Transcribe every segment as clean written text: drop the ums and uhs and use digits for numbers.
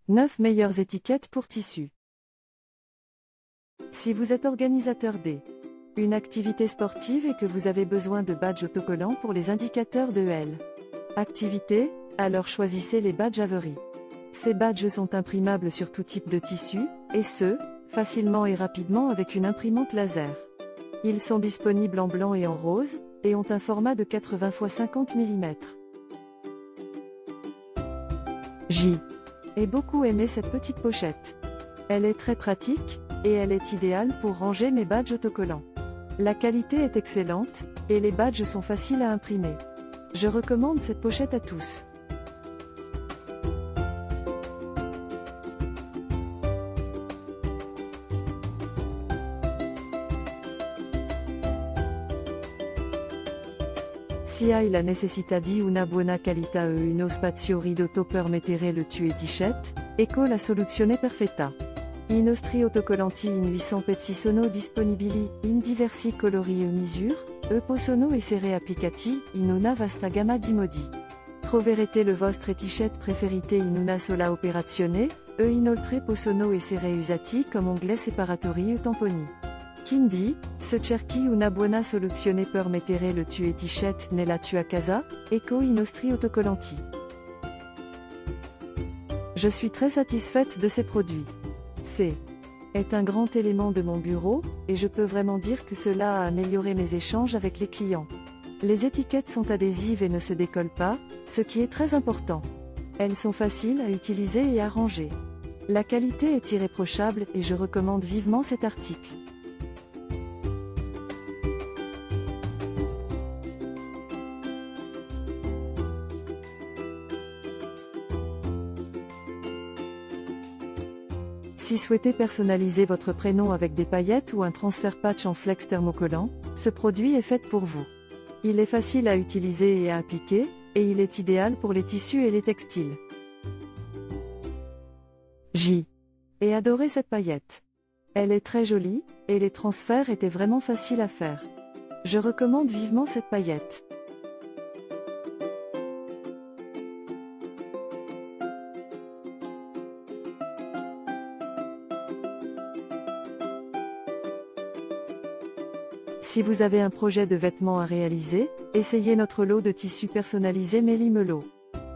9 meilleures étiquettes pour tissus. Si vous êtes organisateur d'une activité sportive et que vous avez besoin de badges autocollants pour les indicateurs de l'activité, alors choisissez les badges Avery. Ces badges sont imprimables sur tout type de tissu, et ce, facilement et rapidement avec une imprimante laser. Ils sont disponibles en blanc et en rose, et ont un format de 80 x 50 mm. J'ai beaucoup aimé cette petite pochette. Elle est très pratique, et elle est idéale pour ranger mes badges autocollants. La qualité est excellente, et les badges sont faciles à imprimer. Je recommande cette pochette à tous. Si hai la necessità di una buona qualità e uno spazio ridotto per mettere le tue t-shirt, ecco la soluzione perfetta. I nostri autocollanti in 800 pezzi sono disponibili, in diversi colori e misure, e possono essere applicati, in una vasta gamma di modi. Troverete le vostre t-shirt preferite in una sola operazione, e inoltre possono essere usati come onglet separatori e tamponi. Quindi, se cerchi una buona soluzione per mettere le tue t-shirt nella tua casa, ecco i nostri autocollanti. Je suis très satisfaite de ces produits. C'est un grand élément de mon bureau, et je peux vraiment dire que cela a amélioré mes échanges avec les clients. Les étiquettes sont adhésives et ne se décollent pas, ce qui est très important. Elles sont faciles à utiliser et à ranger. La qualité est irréprochable et je recommande vivement cet article. Si souhaitez personnaliser votre prénom avec des paillettes ou un transfert patch en flex thermocollant, ce produit est fait pour vous. Il est facile à utiliser et à appliquer, et il est idéal pour les tissus et les textiles. J'ai adoré cette paillette. Elle est très jolie, et les transferts étaient vraiment faciles à faire. Je recommande vivement cette paillette. Si vous avez un projet de vêtements à réaliser, essayez notre lot de tissus personnalisés Méli-Melot.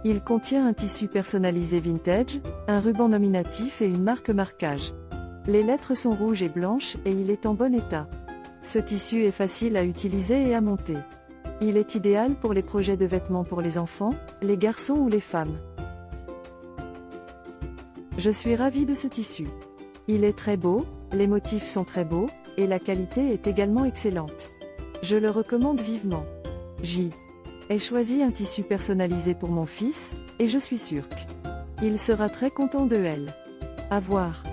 Il contient un tissu personnalisé vintage, un ruban nominatif et une marque marquage. Les lettres sont rouges et blanches et il est en bon état. Ce tissu est facile à utiliser et à monter. Il est idéal pour les projets de vêtements pour les enfants, les garçons ou les femmes. Je suis ravie de ce tissu. Il est très beau, les motifs sont très beaux, et la qualité est également excellente. Je le recommande vivement. J'ai choisi un tissu personnalisé pour mon fils, et je suis sûre qu'il sera très content de elle. À voir.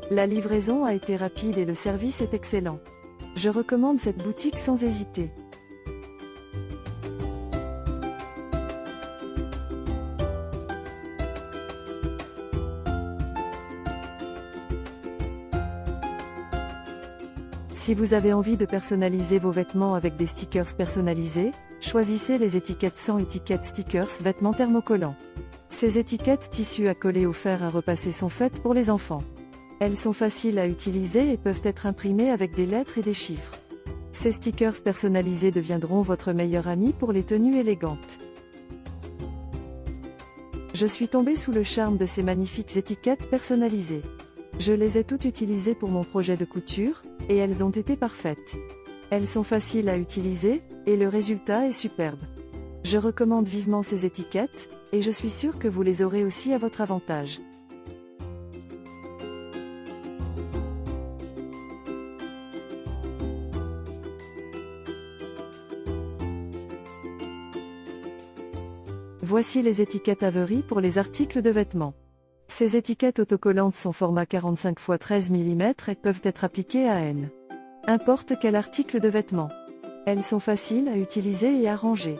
La livraison a été rapide et le service est excellent. Je recommande cette boutique sans hésiter. Si vous avez envie de personnaliser vos vêtements avec des stickers personnalisés, choisissez les étiquettes sans étiquette stickers vêtements thermocollants. Ces étiquettes tissus à coller ou fer à repasser sont faites pour les enfants. Elles sont faciles à utiliser et peuvent être imprimées avec des lettres et des chiffres. Ces stickers personnalisés deviendront votre meilleur ami pour les tenues élégantes. Je suis tombée sous le charme de ces magnifiques étiquettes personnalisées. Je les ai toutes utilisées pour mon projet de couture, et elles ont été parfaites. Elles sont faciles à utiliser, et le résultat est superbe. Je recommande vivement ces étiquettes, et je suis sûre que vous les aurez aussi à votre avantage. Voici les étiquettes Avery pour les articles de vêtements. Ces étiquettes autocollantes sont format 45 x 13 mm et peuvent être appliquées à n'importe quel article de vêtements. Elles sont faciles à utiliser et à ranger.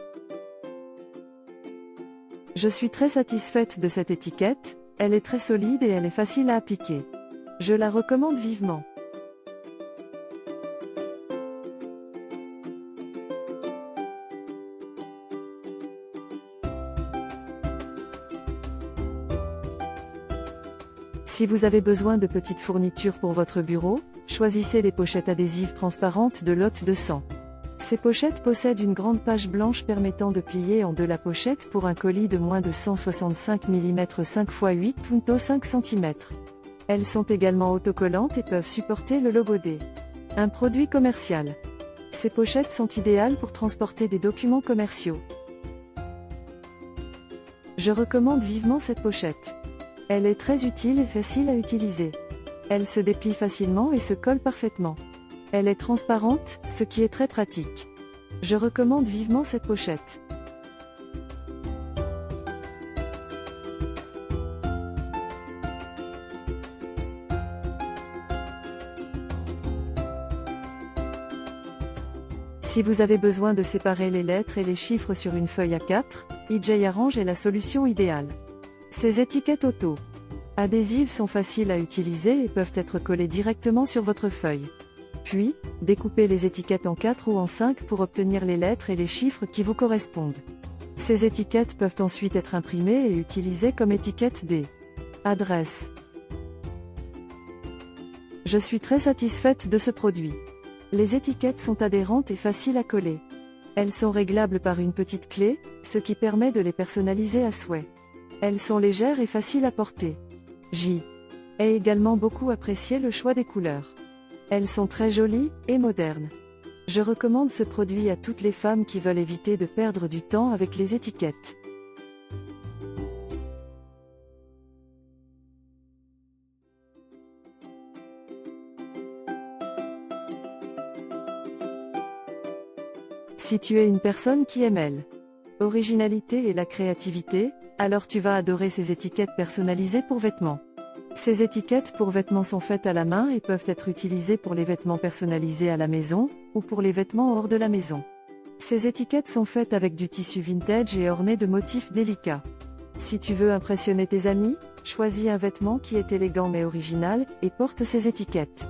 Je suis très satisfaite de cette étiquette, elle est très solide et elle est facile à appliquer. Je la recommande vivement. Si vous avez besoin de petites fournitures pour votre bureau, choisissez les pochettes adhésives transparentes de Lot 200. Ces pochettes possèdent une grande page blanche permettant de plier en deux la pochette pour un colis de moins de 165 mm 5 x 8,5 cm. Elles sont également autocollantes et peuvent supporter le logo D. Un produit commercial. Ces pochettes sont idéales pour transporter des documents commerciaux. Je recommande vivement cette pochette. Elle est très utile et facile à utiliser. Elle se déplie facilement et se colle parfaitement. Elle est transparente, ce qui est très pratique. Je recommande vivement cette pochette. Si vous avez besoin de séparer les lettres et les chiffres sur une feuille A4, EJ Arrange est la solution idéale. Ces étiquettes auto-adhésives sont faciles à utiliser et peuvent être collées directement sur votre feuille. Puis, découpez les étiquettes en 4 ou en 5 pour obtenir les lettres et les chiffres qui vous correspondent. Ces étiquettes peuvent ensuite être imprimées et utilisées comme étiquettes des adresses. Je suis très satisfaite de ce produit. Les étiquettes sont adhérentes et faciles à coller. Elles sont réglables par une petite clé, ce qui permet de les personnaliser à souhait. Elles sont légères et faciles à porter. J'ai également beaucoup apprécié le choix des couleurs. Elles sont très jolies et modernes. Je recommande ce produit à toutes les femmes qui veulent éviter de perdre du temps avec les étiquettes. Si tu es une personne qui aime l'originalité et la créativité, alors tu vas adorer ces étiquettes personnalisées pour vêtements. Ces étiquettes pour vêtements sont faites à la main et peuvent être utilisées pour les vêtements personnalisés à la maison, ou pour les vêtements hors de la maison. Ces étiquettes sont faites avec du tissu vintage et ornées de motifs délicats. Si tu veux impressionner tes amis, choisis un vêtement qui est élégant mais original, et porte ces étiquettes.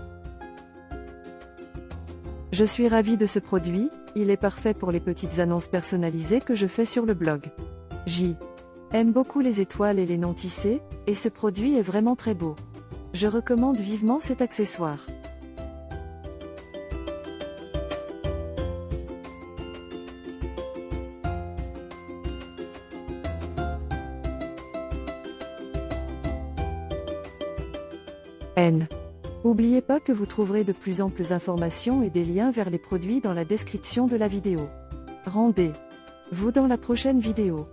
Je suis ravie de ce produit, il est parfait pour les petites annonces personnalisées que je fais sur le blog. J'aime beaucoup les étoiles et les noms tissés, et ce produit est vraiment très beau. Je recommande vivement cet accessoire. N'oubliez pas que vous trouverez de plus en plus d'informations et des liens vers les produits dans la description de la vidéo. Rendez-vous dans la prochaine vidéo.